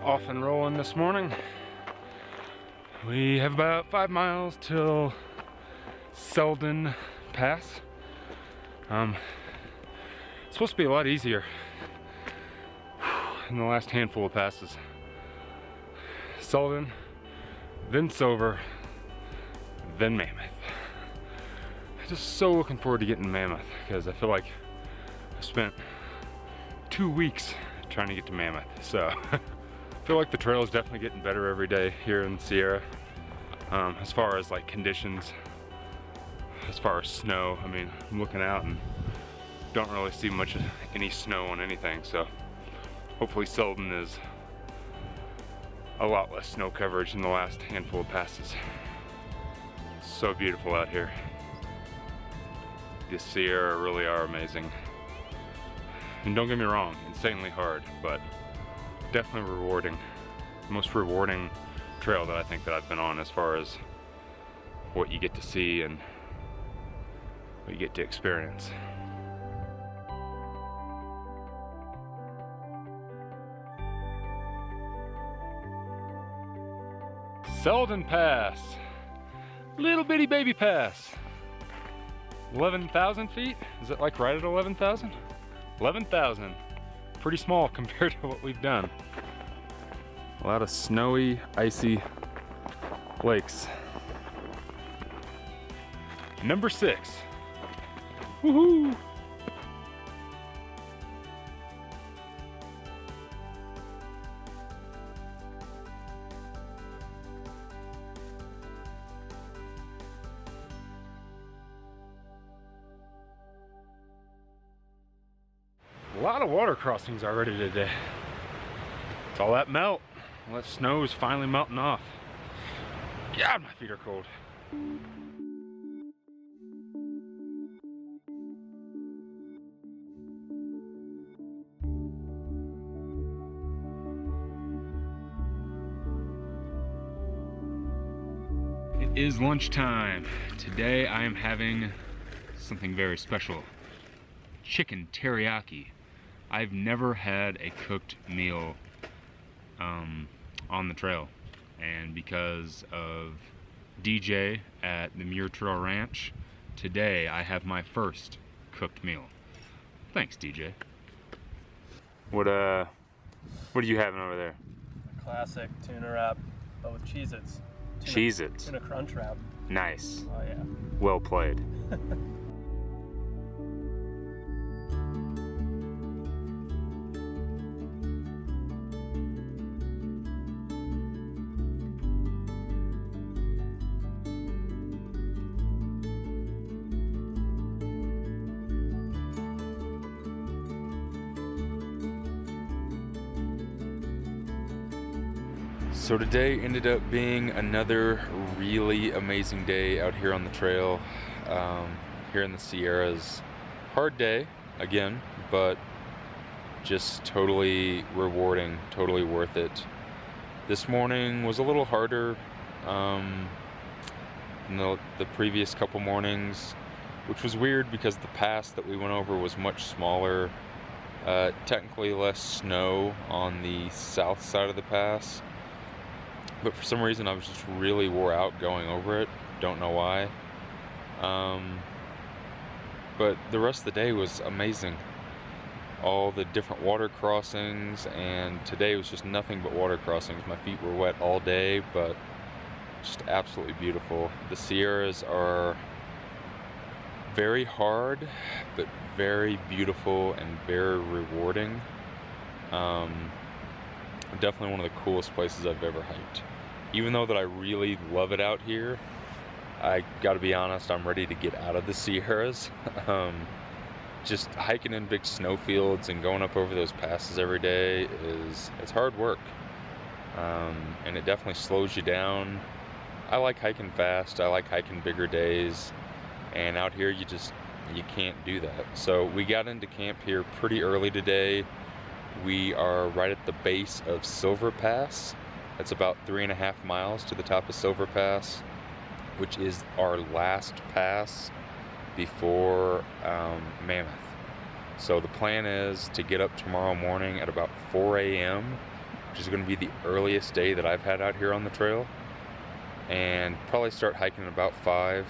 Off and rolling this morning. We have about 5 miles till Selden Pass. It's supposed to be a lot easier in the last handful of passes. Selden, then Silver, then Mammoth. I'm just so looking forward to getting Mammoth because I feel like I spent 2 weeks trying to get to Mammoth. So I feel like the trail is definitely getting better every day here in the Sierra. As far as like conditions, as far as snow, I mean, I'm looking out and don't really see much of any snow on anything. So hopefully Selden is a lot less snow coverage in the last handful of passes. It's so beautiful out here. The Sierra really are amazing. And don't get me wrong, insanely hard, but definitely rewarding. The most rewarding trail that I think that I've been on as far as what you get to see and what you get to experience. Selden Pass. Little bitty baby pass. 11,000 feet? Is it like right at 11,000? 11,000. Pretty small compared to what we've done. A lot of snowy, icy lakes. Number 6. Woohoo! A lot of water crossings already today. It's all that melt. All that snow is finally melting off. God, my feet are cold. It is lunchtime. Today I am having something very special. Chicken teriyaki. I've never had a cooked meal on the trail, and because of DJ at the Muir Trail Ranch, today I have my first cooked meal. Thanks, DJ. What are you having over there? A classic tuna wrap, but with Cheez-Its. Cheez-Its. Tuna crunch wrap. Nice. Oh yeah. Well played. So today ended up being another really amazing day out here on the trail, here in the Sierras. Hard day, again, but just totally rewarding, totally worth it. This morning was a little harder than the previous couple mornings, which was weird because the pass that we went over was much smaller. Technically less snow on the south side of the pass. But for some reason I was just really wore out going over it. Don't know why. But the rest of the day was amazing. All the different water crossings, and today was just nothing but water crossings. My feet were wet all day, but just absolutely beautiful. The Sierras are very hard, but very beautiful and very rewarding. Definitely one of the coolest places I've ever hiked. Even though that I really love it out here, I gotta be honest, I'm ready to get out of the Sierras. Just hiking in big snowfields and going up over those passes every day it's hard work. And it definitely slows you down. I like hiking fast, I like hiking bigger days, and out here you can't do that. So we got into camp here pretty early today. We are right at the base of Silver Pass. It's about 3.5 miles to the top of Silver Pass, which is our last pass before Mammoth. So the plan is to get up tomorrow morning at about 4 a.m. which is going to be the earliest day that I've had out here on the trail, and probably start hiking at about 5.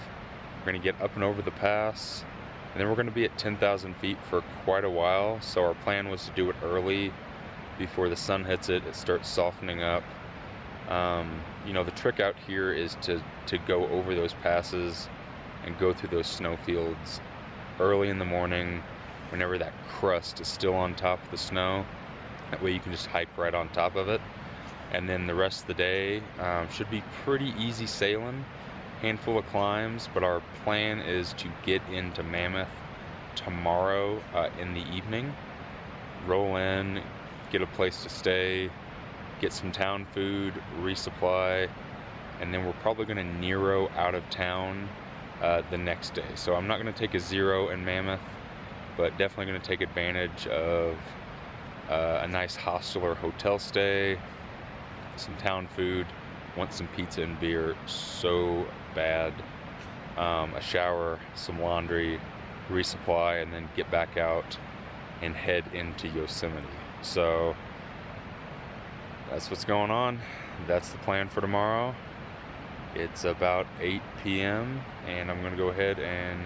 We're going to get up and over the pass, and then we're going to be at 10,000 feet for quite a while. So our plan was to do it early before the sun hits it. It starts softening up. You know, the trick out here is to go over those passes and go through those snowfields early in the morning whenever that crust is still on top of the snow. That way you can just hike right on top of it. And then the rest of the day should be pretty easy sailing. Handful of climbs, but our plan is to get into Mammoth tomorrow in the evening. Roll in, get a place to stay, get some town food, resupply, and then we're probably going to Nero out of town the next day. So I'm not going to take a zero in Mammoth, but definitely going to take advantage of a nice hostel or hotel stay, some town food, want some pizza and beer so bad, a shower, some laundry, resupply, and then get back out and head into Yosemite. So that's what's going on. That's the plan for tomorrow. It's about 8 p.m. and I'm gonna go ahead and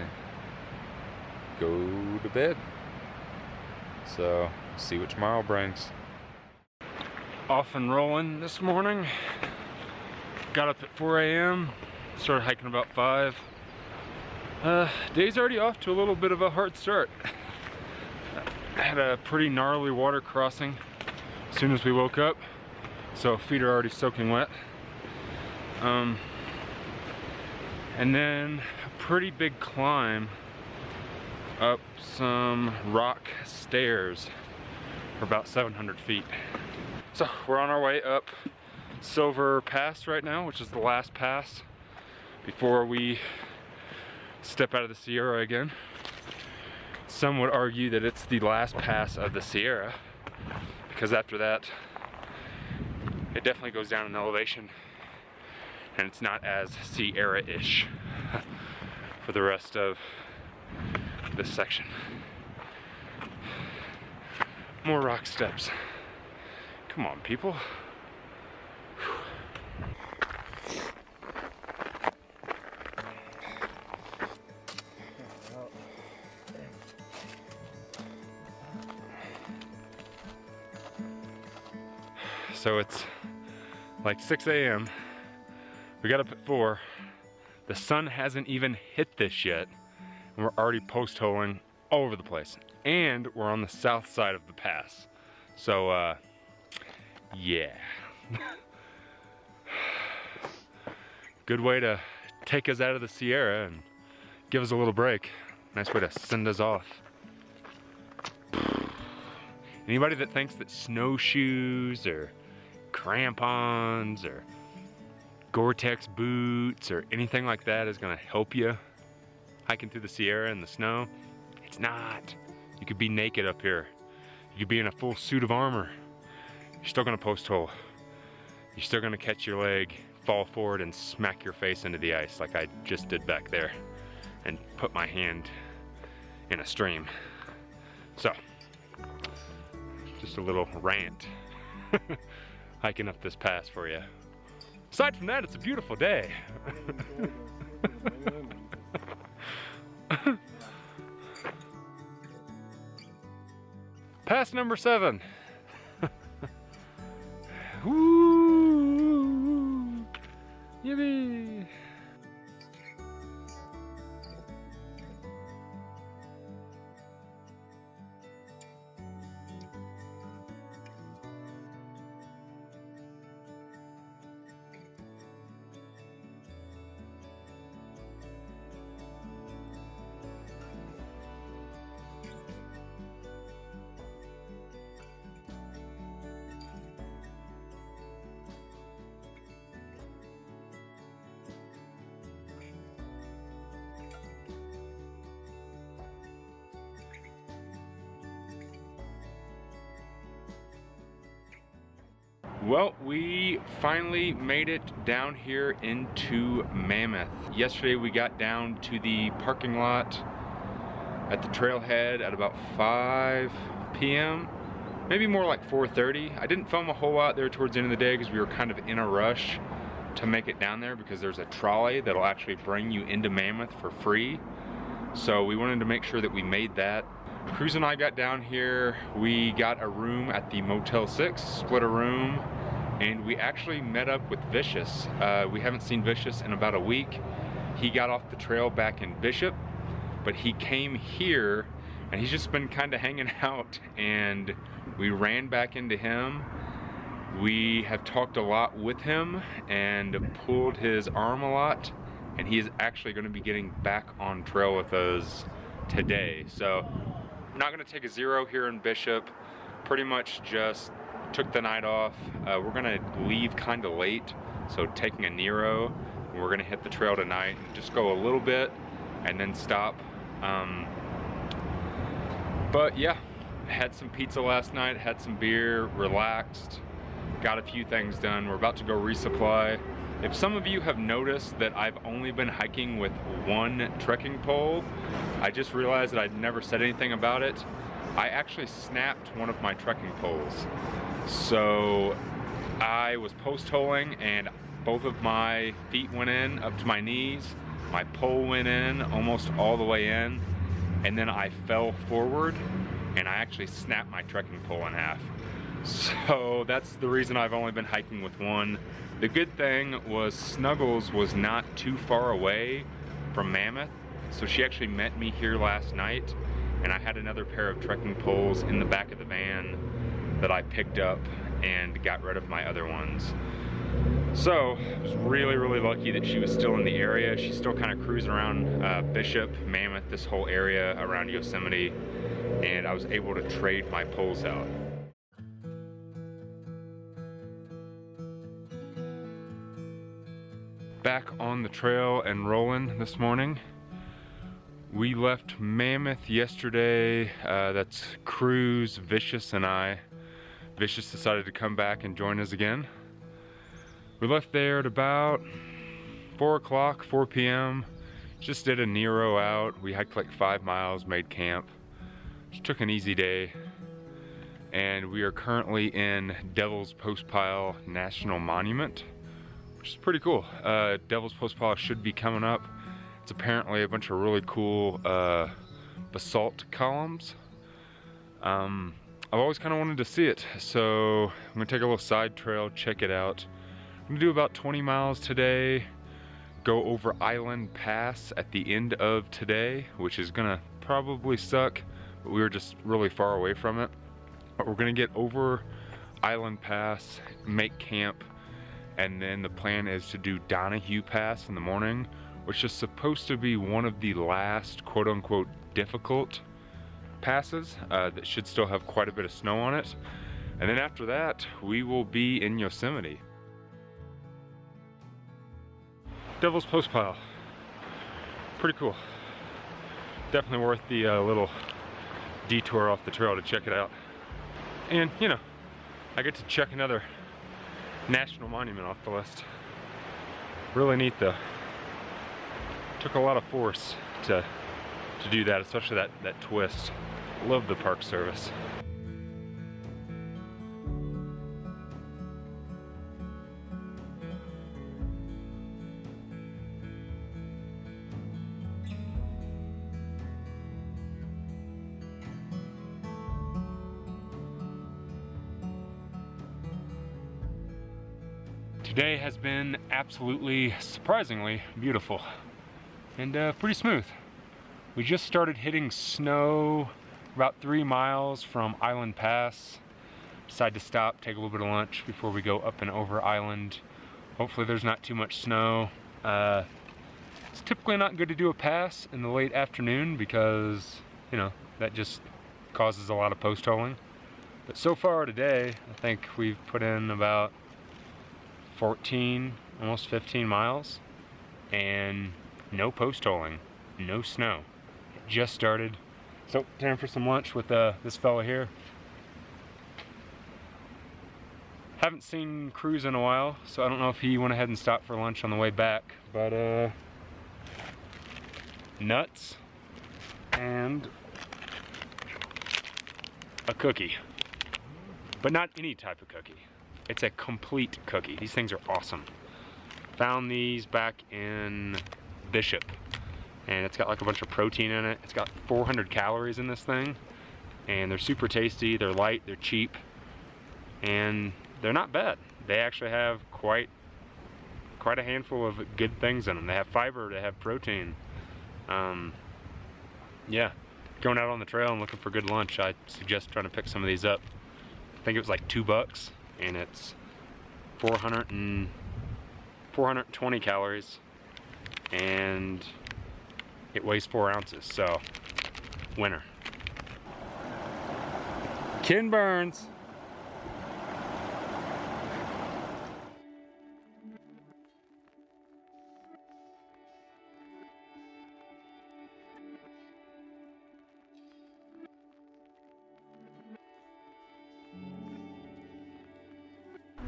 go to bed. So see what tomorrow brings. Off and rolling this morning. Got up at 4 a.m. Started hiking about 5. Day's already off to a little bit of a hard start. I had a pretty gnarly water crossing as soon as we woke up, so feet are already soaking wet. And then a pretty big climb up some rock stairs for about 700 feet. So we're on our way up Silver Pass right now, which is the last pass before we step out of the Sierra again. Some would argue that it's the last pass of the Sierra, because after that it definitely goes down in elevation and it's not as Sierra-ish for the rest of this section. More rock steps. Come on, people. So it's like 6 a.m. We got up at 4. The sun hasn't even hit this yet, and we're already post-holing all over the place. And we're on the south side of the pass. So, yeah. Good way to take us out of the Sierra and give us a little break. Nice way to send us off. Anybody that thinks that snowshoes or crampons or Gore-Tex boots or anything like that is gonna help you hiking through the Sierra in the snow, it's not. You could be naked up here. You could be in a full suit of armor. You're still gonna post hole. You're still gonna catch your leg, fall forward and smack your face into the ice like I just did back there and put my hand in a stream. So, just a little rant hiking up this pass for you. Aside from that, it's a beautiful day. Pass number 7. Woo! Yippee! Well, we finally made it down here into Mammoth. Yesterday we got down to the parking lot at the trailhead at about 5 p.m. maybe more like 4:30. I didn't film a whole lot there towards the end of the day because we were kind of in a rush to make it down there because there's a trolley that'll actually bring you into Mammoth for free. So we wanted to make sure that we made that. Cruz and I got down here, we got a room at the Motel 6, split a room, and we actually met up with Vicious. We haven't seen Vicious in about a week. He got off the trail back in Bishop, but he came here and he's just been kind of hanging out, and we ran back into him. We have talked a lot with him and pulled his arm a lot, and he is actually going to be getting back on trail with us today. So I'm not going to take a zero here in Bishop. Pretty much just took the night off. We're going to leave kind of late, so taking a Nero. We're going to hit the trail tonight and just go a little bit and then stop. But yeah, had some pizza last night, had some beer, relaxed, got a few things done. We're about to go resupply. If some of you have noticed that I've only been hiking with one trekking pole, I just realized that I'd never said anything about it. I actually snapped one of my trekking poles. So I was post holing and both of my feet went in up to my knees. My pole went in almost all the way in, and then I fell forward and I actually snapped my trekking pole in half. So that's the reason I've only been hiking with one. The good thing was Snuggles was not too far away from Mammoth, so she actually met me here last night, and I had another pair of trekking poles in the back of the van that I picked up and got rid of my other ones. So I was really, really lucky that she was still in the area. She's still kind of cruising around Bishop, Mammoth, this whole area around Yosemite, and I was able to trade my poles out. Back on the trail and rolling this morning. We left Mammoth yesterday. That's Cruz, Vicious, and I. Vicious decided to come back and join us again. We left there at about 4 o'clock, 4 p.m. Just did a Nero out. We hiked like 5 miles, made camp. Just took an easy day. And we are currently in Devil's Postpile National Monument, which is pretty cool. Devil's Postpile should be coming up. It's apparently a bunch of really cool basalt columns. I've always kind of wanted to see it, so I'm gonna take a little side trail, check it out. I'm gonna do about 20 miles today, go over Island Pass at the end of today, which is gonna probably suck, but we were just really far away from it. But we're gonna get over Island Pass, make camp, and then the plan is to do Donahue Pass in the morning, which is supposed to be one of the last quote-unquote difficult passes that should still have quite a bit of snow on it. And then after that, we will be in Yosemite. Devil's Postpile. Pretty cool. Definitely worth the little detour off the trail to check it out. And, you know, I get to check another national monument off the list. Really neat though. Took a lot of force to do that, especially that twist. Love the Park Service. Today has been absolutely, surprisingly beautiful and pretty smooth. We just started hitting snow about 3 miles from Island Pass. Decided to stop, take a little bit of lunch before we go up and over Island. Hopefully there's not too much snow. It's typically not good to do a pass in the late afternoon because, you know, that just causes a lot of post holing. But so far today, I think we've put in about 14, almost 15 miles, and no post holing, no snow. It just started. So time for some lunch with this fella here. Haven't seen Cruz in a while, so I don't know if he went ahead and stopped for lunch on the way back, but nuts and a cookie. but not any type of cookie. It's a complete cookie. These things are awesome. Found these back in Bishop, and it's got like a bunch of protein in it. It's got 400 calories in this thing, and they're super tasty, they're light, they're cheap, and they're not bad. They actually have quite a handful of good things in them. They have fiber, they have protein. Yeah, going out on the trail and looking for good lunch, I suggest trying to pick some of these up. I think it was like $2, and it's 420 calories, and it weighs 4 ounces, so winner. Ken Burns.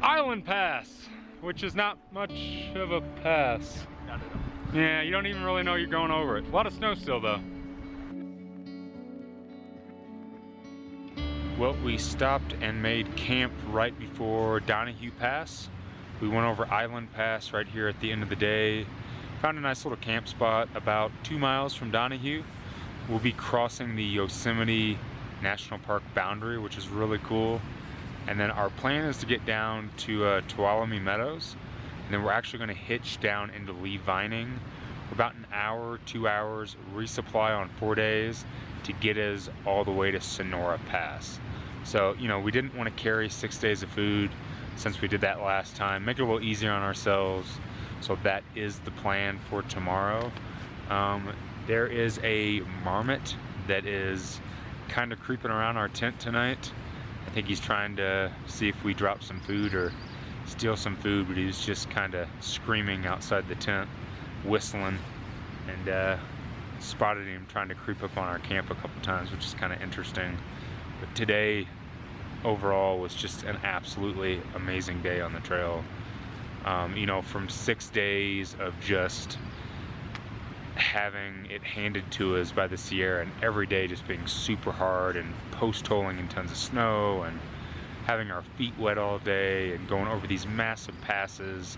Island Pass, which is not much of a pass. Yeah, you don't even really know you're going over it. A lot of snow still though. Well, we stopped and made camp right before Donahue Pass. We went over Island Pass right here at the end of the day. Found a nice little camp spot about 2 miles from Donahue. We'll be crossing the Yosemite National Park boundary, which is really cool. And then our plan is to get down to Tuolumne Meadows, and then we're actually going to hitch down into Lee Vining for about an hour, 2 hours, resupply on 4 days to get us all the way to Sonora Pass. So, you know, we didn't want to carry 6 days of food since we did that last time. Make it a little easier on ourselves. So that is the plan for tomorrow. There is a marmot that is kind of creeping around our tent tonight. I think he's trying to see if we drop some food or steal some food, but he was just kind of screaming outside the tent, whistling, and spotted him trying to creep up on our camp a couple times, which is kind of interesting. But today, overall, was just an absolutely amazing day on the trail. You know, from 6 days of just having it handed to us by the Sierra, and every day just being super hard and post-holing in tons of snow and having our feet wet all day and going over these massive passes.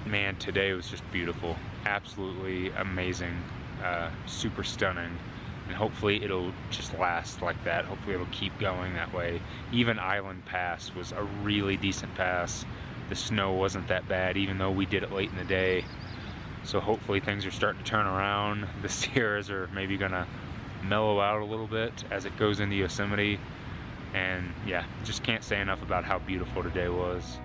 Man, today was just beautiful. Absolutely amazing. Super stunning. And hopefully it'll just last like that. Hopefully it'll keep going that way. Even Island Pass was a really decent pass. The snow wasn't that bad, even though we did it late in the day. So hopefully things are starting to turn around. The Sierras are maybe gonna mellow out a little bit as it goes into Yosemite. And yeah, just can't say enough about how beautiful today was.